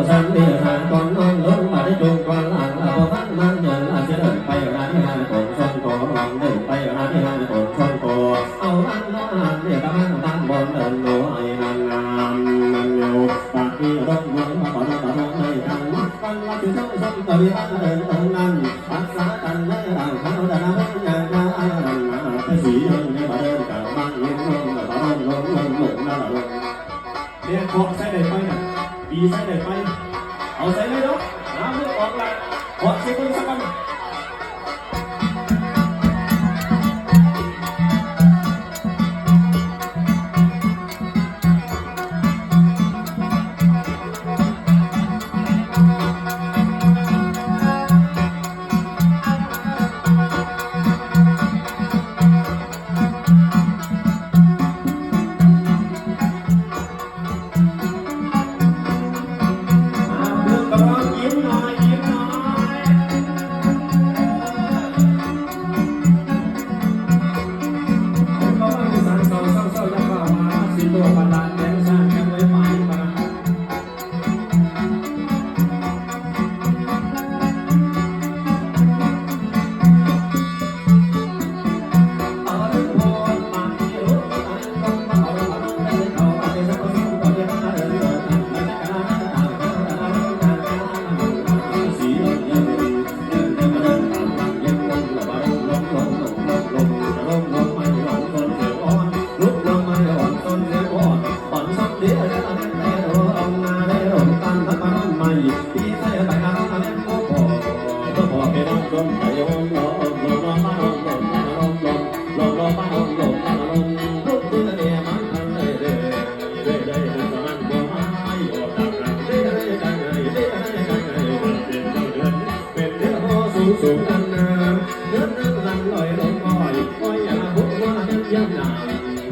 สันติหานก่อนนอนลงมาได้จุงก่อนหลังละพอพันมันเดินอาจจะเดินไปร้านงานของชนโกเดินไปร้านงานของชนโกเอาลันละหันเรียกบ้านตั้งบนเดินโดยนางงามมันเร็วปากที่รถมือมาต่อต่อไม่ทันวันละจุดสองตะวิบันเดินตรงนั้นรักษากันไม่ร่างเขาแต่ละมันยังมาไอ้รันมาแต่สีเดินไม่มาเดินกับบ้านเลี้ยงลงแต่บ้านลงนั่นแหละลงเรียกขอใส่ได้ไปน่ะดีใส่ได้ไปเอาใส่เลยเนาะน้ำเลือดออกละขอเสียงสักวันสูงกันน้ำเดินลันลอยลงคอยคอยอย่าบุกว่าเดินย้ำหนาว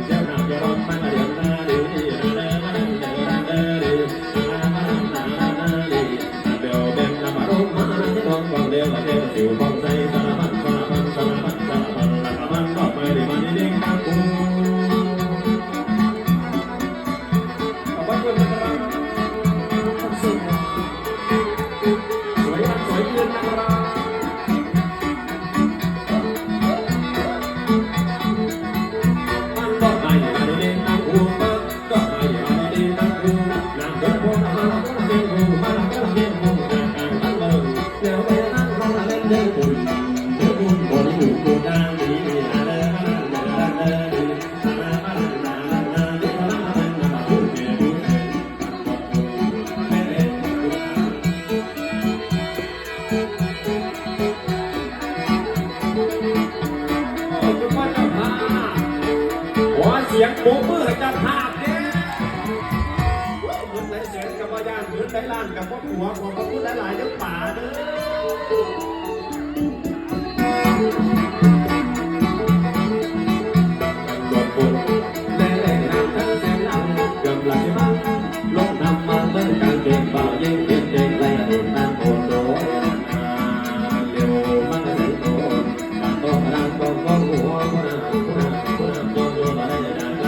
ย้ำหนาวอย่าร้องมันเดี๋ยวหน้าดีเดินมาเดินเดินดีเดี๋ยวเดินมาลงมาที่ลงกองเดียวเดียวสิวกองใจสารพันสารพันสารพันสารพันละกำมันก็ไปได้มันเด้งตากูเอาไว้คนละกันสวยสวยเกินนะครับเสียงโบกมือให้จับภาพเนี่ยเหมือนไหนเสียงกับว่าย่านเหมือนไหนล้านกับว่าหัวของพระพุทธหลายเรื่องป่าเด้อหลวงปู่เล่นน้ำทั้งเสียงน้ำเกือบหลับที่บ้านลงน้ำมาเมื่อการเก็บเบาเย็นเย็นเย็นและโดนน้ำโอนโดนเร็วมากเลยโดนการโตกระด้างโตก็หัวคนนั้นโดนโดนมาได้ยังไง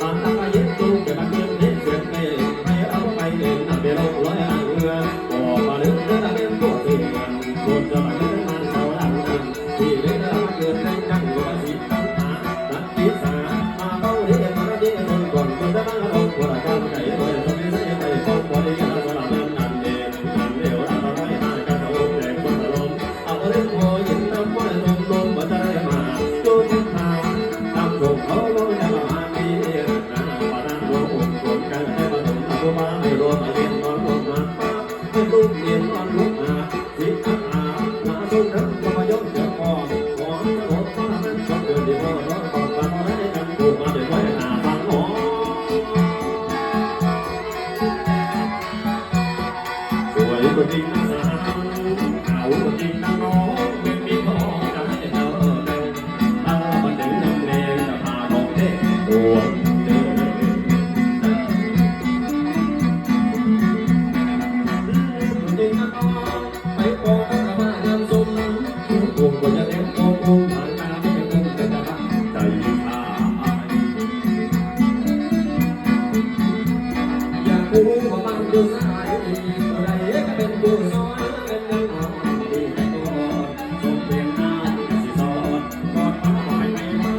ตอนนั้นมาเย็นตู้เก็บมาเย็นเย็นเสียงเองให้เอาไปเดินน้ำเดือดร้อนเรือพอมาเดินเดินเป็นตัวเองคนจะมาเดินมันเขาหลังที่เดินมาเกิดในจังหวะที่ตั้งหาตัดทิศมาเบาเดียมาเดียคนก่อนคนจะมาลงคนละกันใจโดยต้องมีใจใจคนพอดีกันสลับนั้นนั่นเองนั่นเดียวเราไม่หากันเอาแต่คนละลมเอาเรื่องพอยินน้ำมันลมมาได้มาโดนทางตามส่งเขาลงจะมาดีนะมาดังโดนคนกันให้มาถึงตัวมาไม่รอมาเรียนนอนลงมาไม่รู้เรียนนอนลุกมาสิอาหน้าสุดนั้นก็มายกเจ้าพ่อหอมจะหมดฟ้านั้นชอบเดินดีพ่อร้อนก่อนฟังอะไรกันดูมาเดี๋ยวไว้หน้าฟังหอสวยกว่าจริงนะสาวเอากว่าจริงนะน้องไม่มีท้องจะให้เธอได้ตั้งมันถึงน้ำเลี้ยงจะพาน้องเด็กปวดเดินจริงนะน้องไปโป่งกระมาเดินซุ่มโป่งกว่าจะเลี้ยงโป่งผ่านตาไม่เป็นคงจะบ้าใจขาดอยากรู้ว่ามันอยู่สาย อะไรก็เป็นผู้สอนเป็นยังอ่อนดีแต่ก่อนทรงเปลี่ยนน้ำก็สิสอนกอดฟ้าปล่อยไม่มา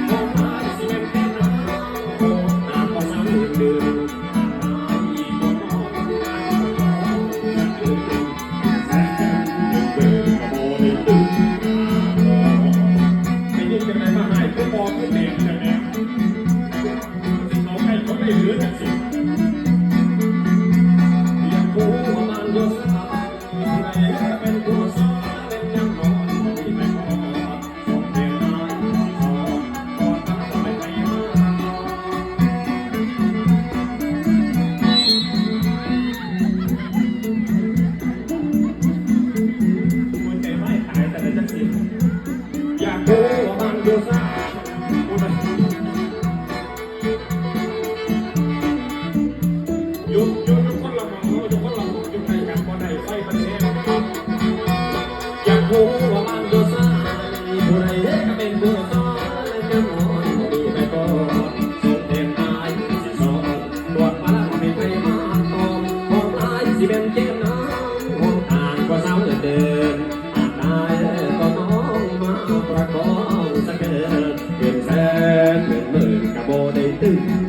โอ้มาสิเป็นแค่น้ำโอ้น้ำก็สาวดื่มอยากรู้ว่ามันอยู่ซ่ายุคคนละมองยุคคนละมองยุคในกันบ่ได้ไฟมันแห้งอยากรู้ว่ามันอยู่ซ่าผู้ใดก็เป็นผู้สอนจะมอนดีไปก่อนส่งเต็มตายสิสอนตรวจมาแล้วไม่ไปมาตอมห้องตายสิเป็นเจ็บน้ำห้องอ่านก็เศร้าเดินอ่านได้ก็น้องมาประคองสักเกินเป็นแสนเป็นหมื่นกะโบได้ตึง